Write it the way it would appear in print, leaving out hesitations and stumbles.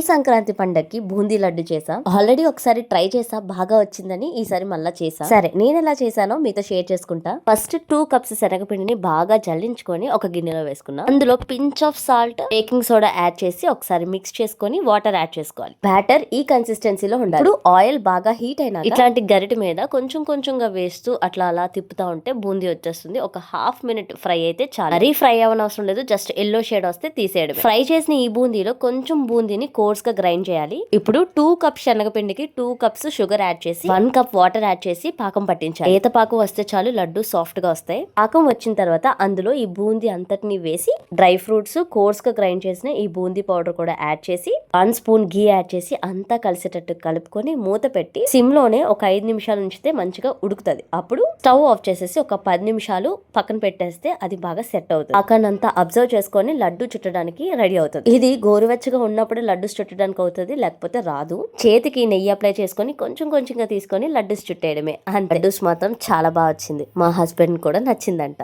సంక్రాంతి పండక్కి బూందీ లడ్డు చేసా. ఆల్రెడీ ఒకసారి ట్రై చేసా, బాగా వచ్చిందని ఈసారి మళ్ళా చేసా. సరే, నేను ఎలా చేశానో మీతో షేర్ చేసుకుంటా. ఫస్ట్ 2 కప్స్ శనగపిండిని బాగా జల్లించుకొని ఒక గిన్నెలో వేసుకున్నా. అందులో pinch of salt, baking soda add చేసి ఒకసారి మిక్స్ చేసుకొని వాటర్ యాడ్ చేసుకోవాలి. బ్యాటర్ ఈ కన్సిస్టెన్సీలో ఉండాలి. ఇప్పుడు ఆయిల్ బాగా హీట్ అయినా ఇట్లాంటి గరిటె మీద కొంచెం కొంచెంగా వేస్తూ అట్లా అలా తిప్పుతా ఉంటే బూందీ వచ్చేస్తుంది. ఒక హాఫ్ మినిట్ ఫ్రై అయితే చాలు. మరీ ఫ్రై అవ్వనవసరం లేదు, జస్ట్ ఎల్లో షేడ్ వస్తే తీసేయడం. ఫ్రై చేసిన ఈ బూందీలో కొంచెం బూందీని కోర్స్ గా గ్రైండ్ చేయాలి. ఇప్పుడు 2 కప్స్ శనగపిండికి 2 కప్స్ షుగర్ యాడ్ చేసి 1 కప్ వాటర్ యాడ్ చేసి పాకం పట్టించాలి. ఈత పాకం వస్తే చాలు, లడ్డు సాఫ్ట్ గా వస్తాయి. పాకం వచ్చిన తర్వాత అందులో ఈ బూందీ అంతటిని వేసి డ్రై ఫ్రూట్స్, కోర్స్ గా గ్రైండ్ చేసిన ఈ బూందీ పౌడర్ కూడా యాడ్ చేసి 1 స్పూన్ గీ యాడ్ చేసి అంతా కలిసేటట్టు కలుపుకొని మూత పెట్టి సిమ్ లోనే ఒక 5 నిమిషాలు ఉంచితే మంచిగా ఉడుకుతుంది. అప్పుడు స్టవ్ ఆఫ్ చేసేసి ఒక 10 నిమిషాలు పక్కన పెట్టేస్తే అది బాగా సెట్ అవుతుంది. పాకాన్నంతా అబ్జర్వ్ చేసుకొని లడ్డు చుట్టడానికి రెడీ అవుతుంది. ఇది గోరువెచ్చగా ఉన్నప్పుడు లడ్డు చుట్టడానికి అవుతుంది, లేకపోతే రాదు. చేతికి నెయ్యి అప్లై చేసుకొని కొంచెం కొంచెంగా తీసుకొని లడ్డూస్ చుట్టేయడమే. అంతే. లడ్డూస్ మాత్రం చాలా బాగా వచ్చింది. మా హస్బెండ్ కూడా నచ్చిందంట.